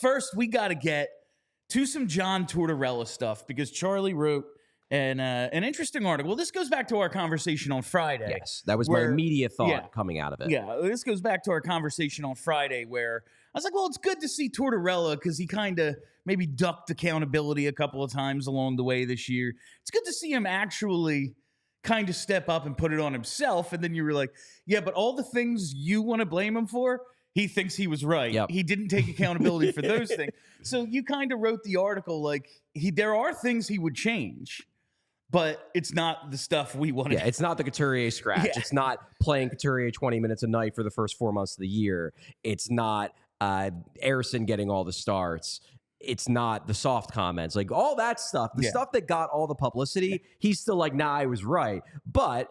first, we got to get to some John Tortorella stuff because Charlie wrote an interesting article. This goes back to our conversation on Friday. Yes, that was my immediate thought coming out of it. Yeah, this goes back to our conversation on Friday where I was like, well, it's good to see Tortorella because he kind of maybe ducked accountability a couple of times along the way this year. It's good to see him actually kind of step up and put it on himself. And then you were like, yeah, but all the things you want to blame him for, he thinks he was right. Yep. He didn't take accountability for those things. So you kind of wrote the article like there are things he would change. But it's not the stuff we want to it's not the Couturier scratch. Yeah. It's not playing Couturier 20 minutes a night for the first 4 months of the year. It's not Aarison getting all the starts. It's not the soft comments. Like, all that stuff, the stuff that got all the publicity, he's still like, nah, I was right. But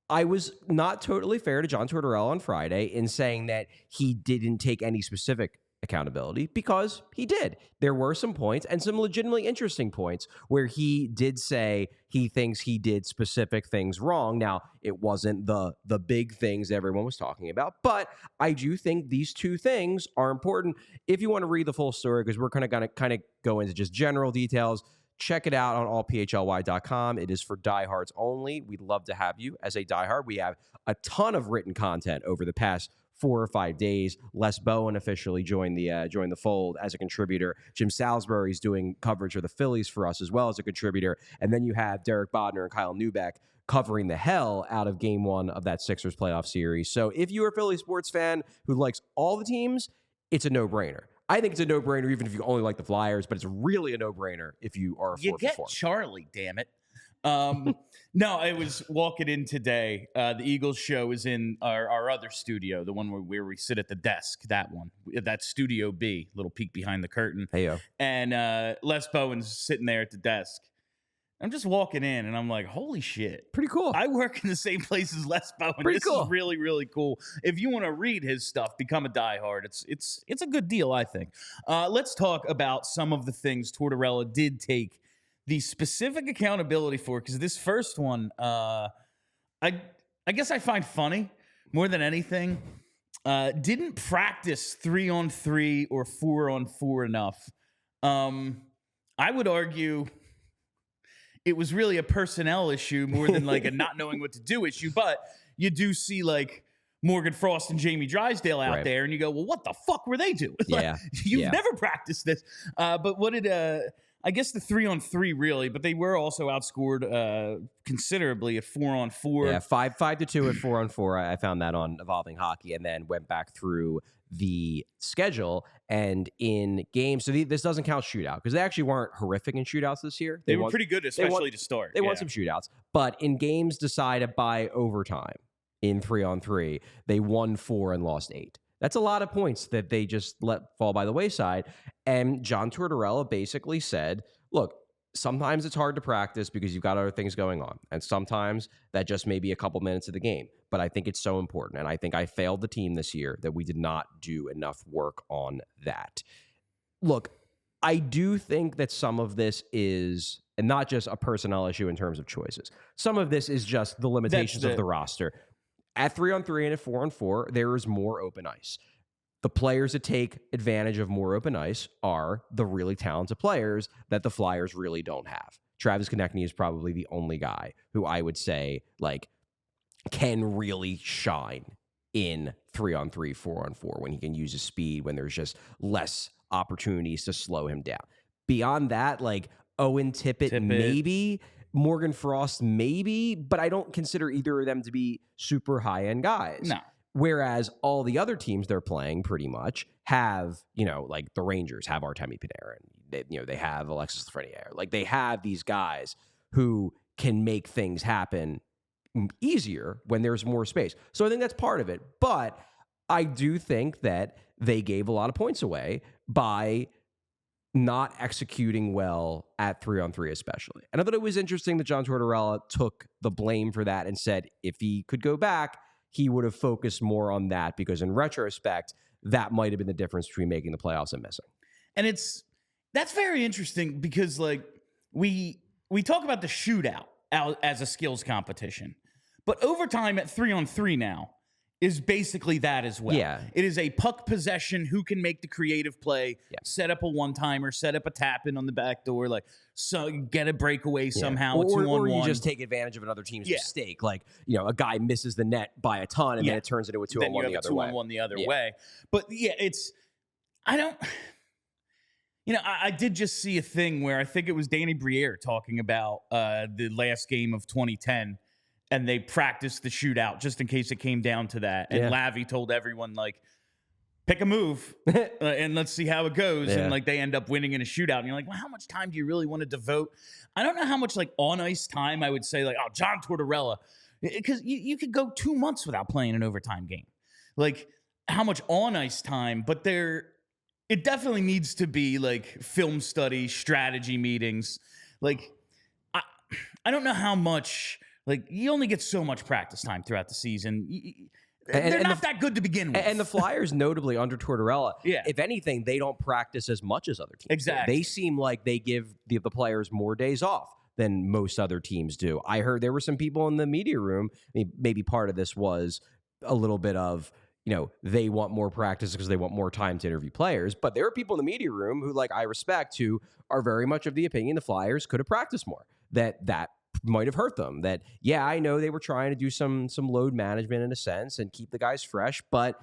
I was not totally fair to John Tortorella on Friday in saying that he didn't take any specific accountability, because he did. There were some points, and some legitimately interesting points, where he did say he thinks he did specific things wrong. Now, it wasn't the big things everyone was talking about, but I do think these two things are important. If you want to read the full story, because we're going to kind of go into just general details, check it out on allphly.com. It is for diehards only. We'd love to have you as a diehard. We have a ton of written content over the past 4 or 5 days. Les Bowen officially joined the fold as a contributor. Jim Salisbury's doing coverage of the Phillies for us as well as a contributor. And then you have Derek Bodner and Kyle Neubeck covering the hell out of Game 1 of that Sixers playoff series. So if you're a Philly sports fan who likes all the teams, it's a no-brainer. I think it's a no-brainer even if you only like the Flyers, but it's really a no-brainer if you are a 4 for 4. You get Charlie, damn it. No, I was walking in today. The Eagles show is in our other studio, the one where we sit at the desk, that one. That's Studio B, little peek behind the curtain. Hey-yo. And Les Bowen's sitting there at the desk. I'm just walking in, and I'm like, holy shit. Pretty cool. I work in the same place as Les Bowen. Pretty cool. Is really, really cool. If you want to read his stuff, become a diehard. It's a good deal, I think. Let's talk about some of the things Tortorella did take the specific accountability for, because this first one, I guess I find funny more than anything. Didn't practice 3-on-3 or 4-on-4 enough. I would argue it was really a personnel issue more than like a not knowing what to do issue. But you do see like Morgan Frost and Jamie Drysdale out there, and you go, well, what the fuck were they doing? Yeah. You've never practiced this. But what did I guess the 3-on-3 really, but they were also outscored considerably at 4-on-4. Yeah, 5-2 at 4-on-4. I found that on Evolving Hockey, and then went back through the schedule. And in games, so this doesn't count shootout, because they actually weren't horrific in shootouts this year. They were pretty good, especially to start. They won some shootouts, but in games decided by overtime in 3-on-3, they won 4 and lost 8. That's a lot of points that they just let fall by the wayside. And John Tortorella basically said, look, sometimes it's hard to practice because you've got other things going on. And sometimes that just may be a couple minutes of the game. But I think it's so important. And I think I failed the team this year that we did not do enough work on that. Look, I do think that some of this is, and not just a personnel issue in terms of choices, some of this is just the limitations of the roster. At 3-on-3 and at 4-on-4, there is more open ice. The players that take advantage of more open ice are the really talented players that the Flyers really don't have. Travis Konechny is probably the only guy who I would say like can really shine in 3-on-3, 4-on-4 when he can use his speed, when there's just less opportunities to slow him down. Beyond that, like Owen Tippett. Maybe. Morgan Frost, maybe, but I don't consider either of them to be super high-end guys. No. Whereas all the other teams they're playing pretty much have, like the Rangers have Artemi Panarin. They have Alexis Lafreniere. Like they have these guys who can make things happen easier when there's more space. So I think that's part of it. But I do think that they gave a lot of points away by not executing well at 3-on-3 especially. And I thought it was interesting that John Tortorella took the blame for that and said if he could go back, he would have focused more on that, because in retrospect, that might have been the difference between making the playoffs and missing. And that's very interesting, because like we talk about the shootout as a skills competition, but overtime at 3-on-3 now is basically that as well. Yeah. It is a puck possession, who can make the creative play, set up a one-timer, set up a tap-in on the back door, like, so get a breakaway somehow, a 2-on-1. Or you just take advantage of another team's mistake. Like, a guy misses the net by a ton, and then it turns into a 2-on-1 the other way. Then you have a 2-on-1 the other way. But, I did just see a thing where I think it was Danny Briere talking about the last game of 2010, and they practiced the shootout just in case it came down to that. And Lavi told everyone, like, pick a move and let's see how it goes. And, like, they end up winning in a shootout. And you're like, well, how much time do you really want to devote? I don't know how much, like, on-ice time I would say, like, oh, John Tortorella. Because you could go 2 months without playing an overtime game. Like, how much on-ice time? But it definitely needs to be, like, film study, strategy meetings. Like, I don't know how much... Like, you only get so much practice time throughout the season. They're not that good to begin with. And the Flyers, notably under Tortorella, if anything, they don't practice as much as other teams. Exactly. They seem like they give the players more days off than most other teams do. I heard there were some people in the media room, maybe part of this was a little bit of, they want more practice because they want more time to interview players. But there are people in the media room who, like, I respect, who are very much of the opinion the Flyers could have practiced more. That might have hurt them. That, I know they were trying to do some load management in a sense and keep the guys fresh, but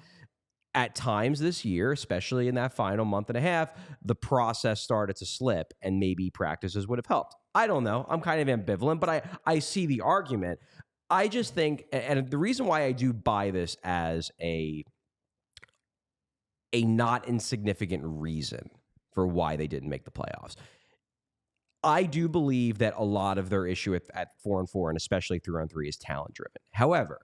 at times this year, especially in that final month and a half, the process started to slip, and maybe practices would have helped. I don't know. I'm kind of ambivalent, but I see the argument. I just think, and the reason why I do buy this as a not insignificant reason for why they didn't make the playoffs, I do believe that a lot of their issue at 4-on-4, and especially 3-on-3, is talent-driven. However,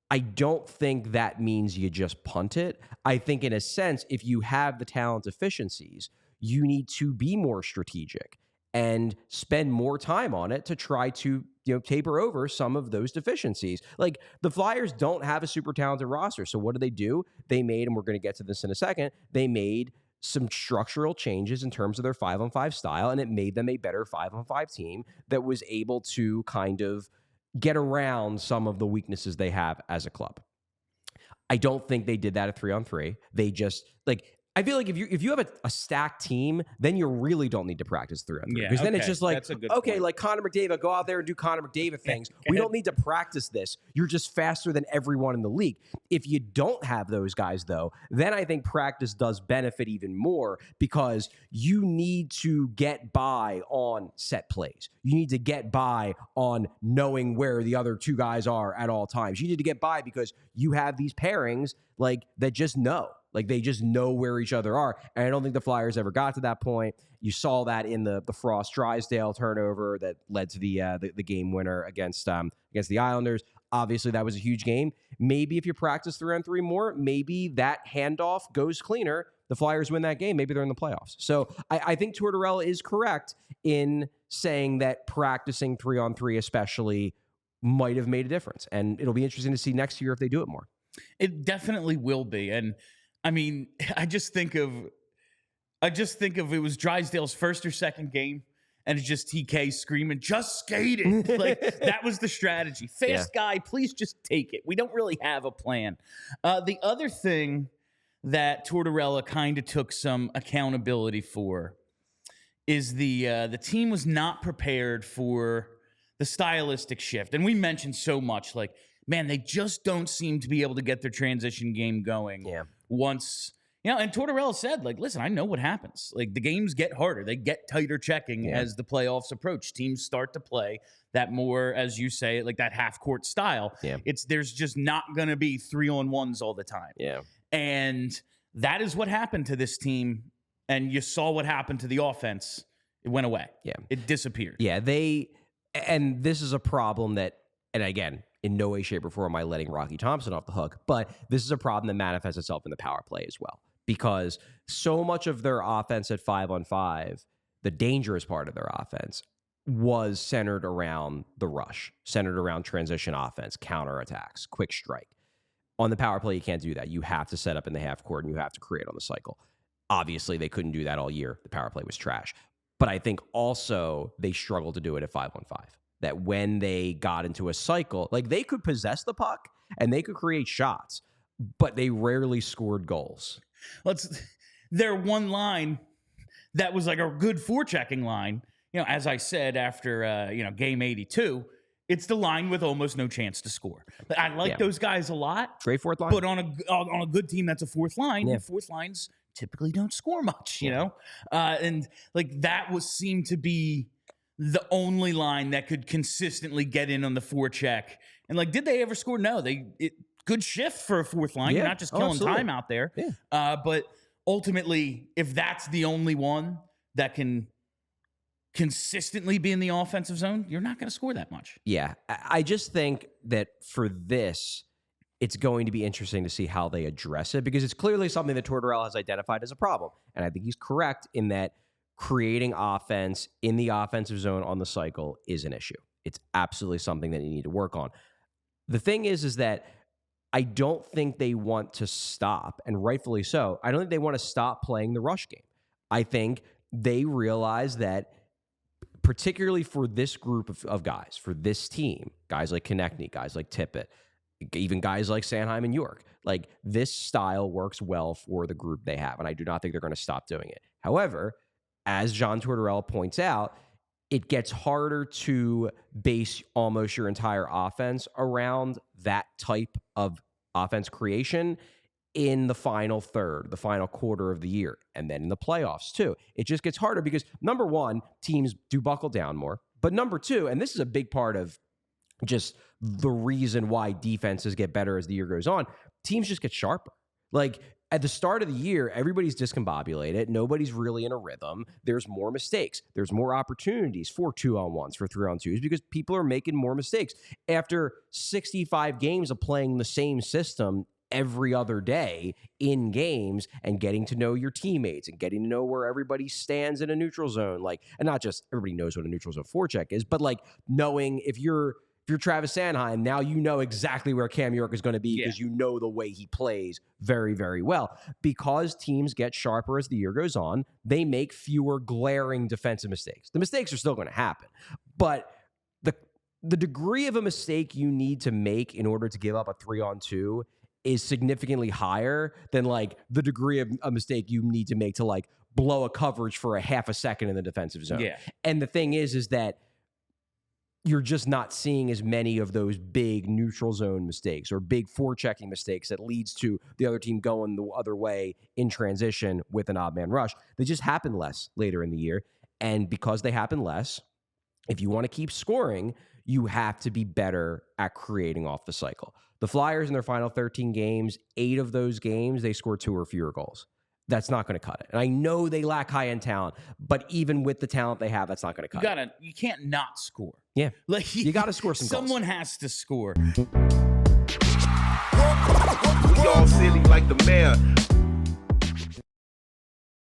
I don't think that means you just punt it. I think, in a sense, if you have the talent deficiencies, you need to be more strategic and spend more time on it to try to taper over some of those deficiencies. Like, the Flyers don't have a super talented roster, so what do? They made, and we're going to get to this in a second, they made some structural changes in terms of their 5-on-5 style, and it made them a better 5-on-5 team that was able to kind of get around some of the weaknesses they have as a club. I don't think they did that at 3-on-3. They just, like, I feel like if you have a stacked team, then you really don't need to practice 3-on-3. Because then it's just like, okay, like Connor McDavid, go out there and do Connor McDavid things. We don't need to practice this. You're just faster than everyone in the league. If you don't have those guys, though, then I think practice does benefit even more, because you need to get by on set plays. You need to get by on knowing where the other two guys are at all times. You need to get by because you have these pairings, like, that just know. Like, they just know where each other are. And I don't think the Flyers ever got to that point. You saw that in the Frost-Drysdale turnover that led to the game winner against the Islanders. Obviously, that was a huge game. Maybe if you practice 3-on-3 more, maybe that handoff goes cleaner. The Flyers win that game. Maybe they're in the playoffs. So I think Tortorella is correct in saying that practicing 3-on-3 especially might have made a difference. And it'll be interesting to see next year if they do it more. It definitely will be. And I mean, I just think of it was Drysdale's first or second game, and it's just TK screaming, just skate it. Like, that was the strategy. Fast guy, please just take it. We don't really have a plan. The other thing that Tortorella kind of took some accountability for is the team was not prepared for the stylistic shift. And we mentioned so much, like, man, they just don't seem to be able to get their transition game going. Once, and Tortorella said, like, listen, I know what happens. Like, the games get harder. They get tighter checking as the playoffs approach. Teams start to play that more, as you say, like that half-court style. There's just not going to be 3-on-1s all the time. And that is what happened to this team. And you saw what happened to the offense. It went away. It disappeared. And this is a problem that, and again, in no way, shape, or form am I letting Rocky Thompson off the hook, but this is a problem that manifests itself in the power play as well, because so much of their offense at 5-on-5, the dangerous part of their offense, was centered around the rush, centered around transition offense, counterattacks, quick strike. On the power play, you can't do that. You have to set up in the half court, and you have to create on the cycle. Obviously, they couldn't do that all year. The power play was trash. But I think also they struggled to do it at 5-on-5. That when they got into a cycle, like, they could possess the puck and they could create shots, but they rarely scored goals. Their one line that was like a good forechecking line, as I said after, game 82, it's the line with almost no chance to score. I like those guys a lot. Great fourth line. But on a good team that's a fourth line, fourth lines typically don't score much, and like that seemed to be the only line that could consistently get in on the forecheck. And like, did they ever score? No, good shift for a fourth line. You're not just killing time out there. Yeah. But ultimately, if that's the only one that can consistently be in the offensive zone, you're not going to score that much. Yeah. I just think that for this, it's going to be interesting to see how they address it, because it's clearly something that Tortorella has identified as a problem. And I think he's correct in that creating offense in the offensive zone on the cycle is an issue. It's absolutely something that you need to work on. The thing is that I don't think they want to stop, and rightfully so. I don't think they want to stop playing the rush game. I think they realize that, particularly for this group of guys, for this team, guys like Konechny, guys like Tippett, even guys like Sanheim and York, like this style works well for the group they have, and I do not think they're going to stop doing it. However, as John Tortorella points out, it gets harder to base almost your entire offense around that type of offense creation in the final third, the final quarter of the year, and then in the playoffs too. It just gets harder because, number one, teams do buckle down more. But number two, and this is a big part of just the reason why defenses get better as the year goes on, teams just get sharper. Like, at the start of the year, everybody's discombobulated. Nobody's really in a rhythm. There's more mistakes. There's more opportunities for 2-on-1s, for 3-on-2s, because people are making more mistakes. After 65 games of playing the same system every other day in games and getting to know your teammates and getting to know where everybody stands in a neutral zone, like, and not just everybody knows what a neutral zone forecheck is, but like knowing if you're Travis Sanheim, now you know exactly where Cam York is going to be because you know the way he plays very, very well. Because teams get sharper as the year goes on, they make fewer glaring defensive mistakes. The mistakes are still going to happen, but the degree of a mistake you need to make in order to give up a 3-on-2 is significantly higher than like the degree of a mistake you need to make to like blow a coverage for a half a second in the defensive zone. Yeah. And the thing is that you're just not seeing as many of those big neutral zone mistakes or big forechecking mistakes that leads to the other team going the other way in transition with an odd man rush. They just happen less later in the year. And because they happen less, if you want to keep scoring, you have to be better at creating off the cycle. The Flyers in their final 13 games, 8 of those games, they scored 2 or fewer goals. That's not going to cut it. And I know they lack high-end talent, but even with the talent they have, that's not going to cut it. You can't not score. Yeah. Like, you got to score some goals. Someone has to score. We all silly like the mayor.